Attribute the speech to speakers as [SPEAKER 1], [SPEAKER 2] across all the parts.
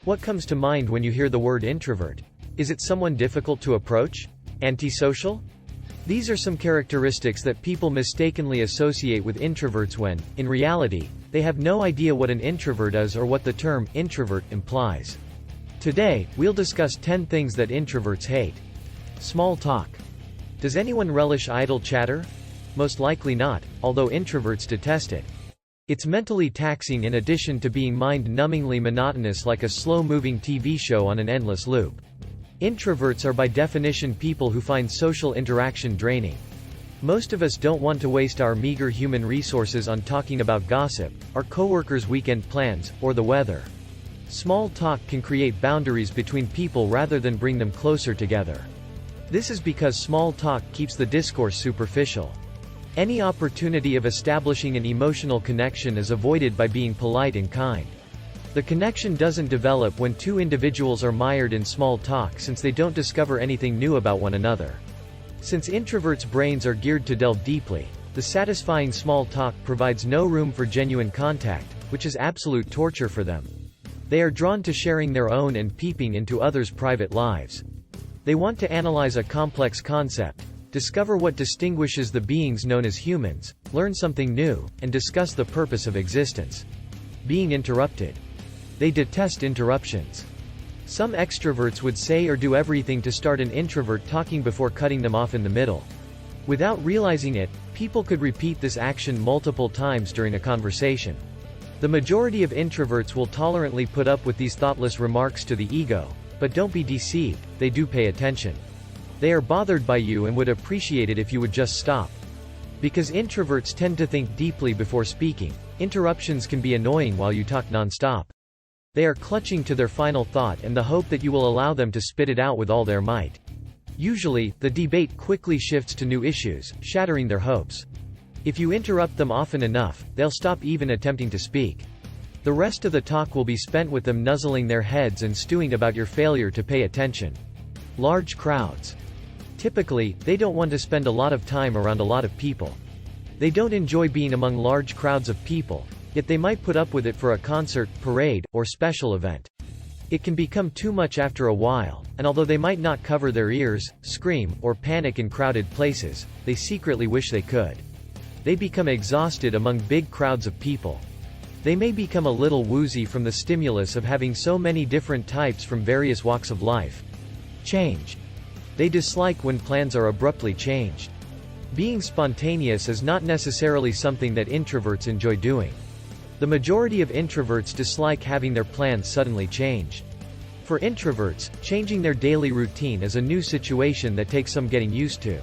[SPEAKER 1] What comes to mind when you hear the word introvert? Is it someone difficult to approach? Antisocial? These are some characteristics that people mistakenly associate with introverts when, in reality, they have no idea what an introvert is or what the term introvert implies. Today, we'll discuss 10 things that introverts hate. Small talk. Does anyone relish idle chatter? Most likely not, although introverts detest it. It's mentally taxing in addition to being mind-numbingly monotonous, like a slow-moving TV show on an endless loop. Introverts are by definition people who find social interaction draining. Most of us don't want to waste our meager human resources on talking about gossip, our coworkers' weekend plans, or the weather. Small talk can create boundaries between people rather than bring them closer together. This is because small talk keeps the discourse superficial. Any opportunity of establishing an emotional connection is avoided by being polite and kind. The connection doesn't develop when two individuals are mired in small talk, since they don't discover anything new about one another. Since introverts' brains are geared to delve deeply, the satisfying small talk provides no room for genuine contact, which is absolute torture for them. They are drawn to sharing their own and peeping into others' private lives. They want to analyze a complex concept, discover what distinguishes the beings known as humans, learn something new, and discuss the purpose of existence. Being interrupted. They detest interruptions. Some extroverts would say or do everything to start an introvert talking before cutting them off in the middle. Without realizing it, people could repeat this action multiple times during a conversation. The majority of introverts will tolerantly put up with these thoughtless remarks to the ego, but don't be deceived, they do pay attention. They are bothered by you and would appreciate it if you would just stop. Because introverts tend to think deeply before speaking, interruptions can be annoying while you talk non-stop. They are clutching to their final thought and the hope that you will allow them to spit it out with all their might. Usually, the debate quickly shifts to new issues, shattering their hopes. If you interrupt them often enough, they'll stop even attempting to speak. The rest of the talk will be spent with them nuzzling their heads and stewing about your failure to pay attention. Large crowds. Typically, they don't want to spend a lot of time around a lot of people. They don't enjoy being among large crowds of people, yet they might put up with it for a concert, parade, or special event. It can become too much after a while, and although they might not cover their ears, scream, or panic in crowded places, they secretly wish they could. They become exhausted among big crowds of people. They may become a little woozy from the stimulus of having so many different types from various walks of life. Change. They dislike when plans are abruptly changed. Being spontaneous is not necessarily something that introverts enjoy doing. The majority of introverts dislike having their plans suddenly changed. For introverts, changing their daily routine is a new situation that takes some getting used to.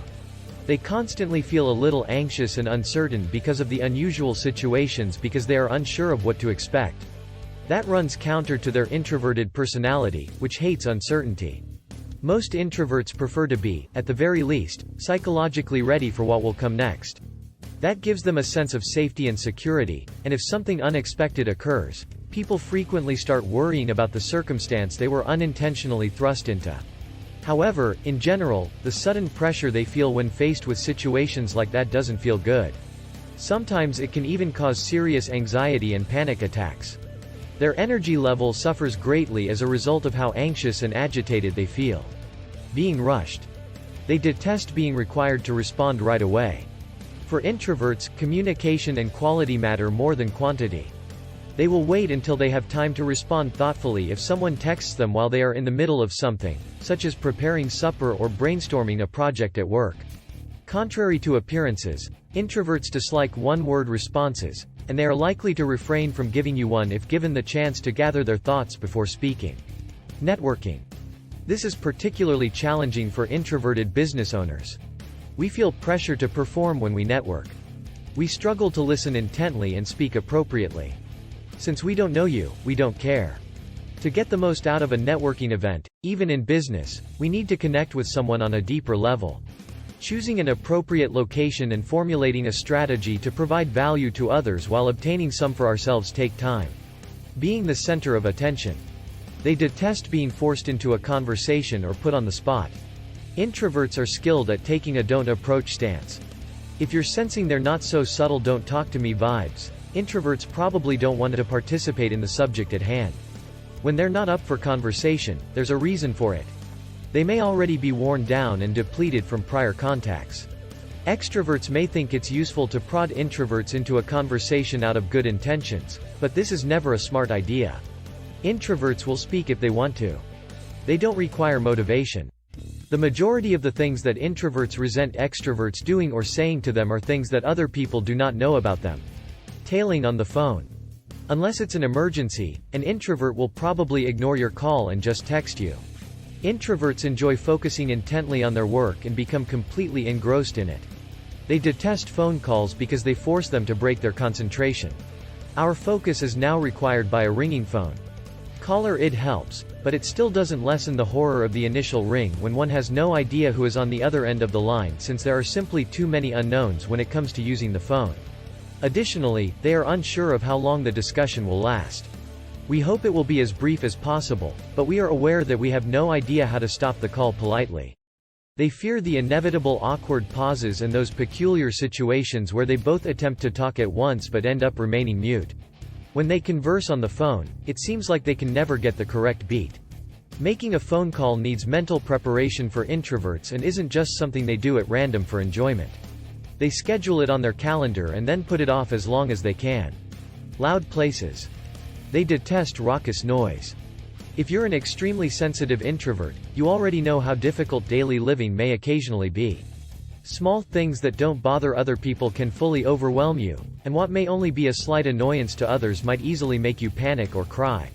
[SPEAKER 1] They constantly feel a little anxious and uncertain because of the unusual situations, because they are unsure of what to expect. That runs counter to their introverted personality, which hates uncertainty. Most introverts prefer to be, at the very least, psychologically ready for what will come next. That gives them a sense of safety and security, and if something unexpected occurs, people frequently start worrying about the circumstance they were unintentionally thrust into. However, in general, the sudden pressure they feel when faced with situations like that doesn't feel good. Sometimes it can even cause serious anxiety and panic attacks. Their energy level suffers greatly as a result of how anxious and agitated they feel. Being rushed. They detest being required to respond right away. For introverts, communication and quality matter more than quantity. They will wait until they have time to respond thoughtfully if someone texts them while they are in the middle of something, such as preparing supper or brainstorming a project at work. Contrary to appearances, introverts dislike one-word responses, and they are likely to refrain from giving you one if given the chance to gather their thoughts before speaking. Networking. This is particularly challenging for introverted business owners. We feel pressure to perform when we network. We struggle to listen intently and speak appropriately. Since we don't know you, we don't care. To get the most out of a networking event, even in business, we need to connect with someone on a deeper level. Choosing an appropriate location and formulating a strategy to provide value to others while obtaining some for ourselves take time. Being the center of attention. They detest being forced into a conversation or put on the spot. Introverts are skilled at taking a don't approach stance. If you're sensing they're not so subtle don't talk to me vibes, introverts probably don't want to participate in the subject at hand. When they're not up for conversation, there's a reason for it. They may already be worn down and depleted from prior contacts. Extroverts may think it's useful to prod introverts into a conversation out of good intentions, but this is never a smart idea. Introverts will speak if they want to. They don't require motivation. The majority of the things that introverts resent extroverts doing or saying to them are things that other people do not know about them. Tailing on the phone. Unless it's an emergency, an introvert will probably ignore your call and just text you. Introverts enjoy focusing intently on their work and become completely engrossed in it. They detest phone calls because they force them to break their concentration. Our focus is now required by a ringing phone. Caller ID helps, but it still doesn't lessen the horror of the initial ring when one has no idea who is on the other end of the line, since there are simply too many unknowns when it comes to using the phone. Additionally, they are unsure of how long the discussion will last. We hope it will be as brief as possible, but we are aware that we have no idea how to stop the call politely. They fear the inevitable awkward pauses and those peculiar situations where they both attempt to talk at once but end up remaining mute. When they converse on the phone, it seems like they can never get the correct beat. Making a phone call needs mental preparation for introverts and isn't just something they do at random for enjoyment. They schedule it on their calendar and then put it off as long as they can. Loud places. They detest raucous noise. If you're an extremely sensitive introvert, you already know how difficult daily living may occasionally be. Small things that don't bother other people can fully overwhelm you, and what may only be a slight annoyance to others might easily make you panic or cry.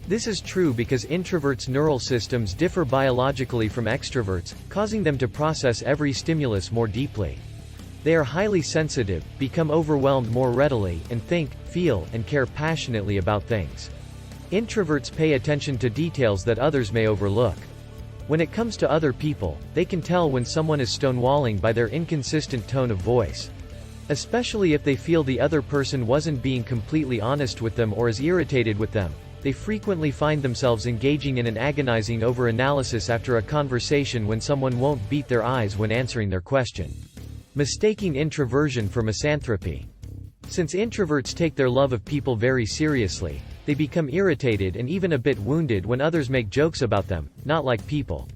[SPEAKER 1] This is true because introverts' neural systems differ biologically from extroverts, causing them to process every stimulus more deeply. They are highly sensitive, become overwhelmed more readily, and think, feel, and care passionately about things. Introverts pay attention to details that others may overlook. When it comes to other people, they can tell when someone is stonewalling by their inconsistent tone of voice. Especially if they feel the other person wasn't being completely honest with them or is irritated with them, they frequently find themselves engaging in an agonizing over-analysis after a conversation when someone won't beat their eyes when answering their question. Mistaking introversion for misanthropy. Since introverts take their love of people very seriously, they become irritated and even a bit wounded when others make jokes about them, not like people.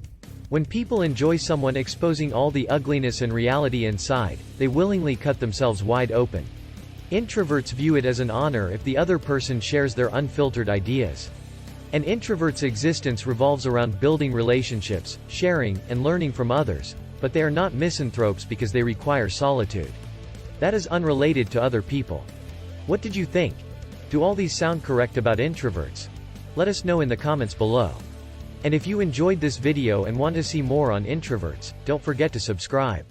[SPEAKER 1] When people enjoy someone exposing all the ugliness and reality inside, they willingly cut themselves wide open. Introverts view it as an honor if the other person shares their unfiltered ideas. An introvert's existence revolves around building relationships, sharing, and learning from others, but they are not misanthropes because they require solitude. That is unrelated to other people. What did you think? Do all these sound correct about introverts? Let us know in the comments below. And if you enjoyed this video and want to see more on introverts, don't forget to subscribe.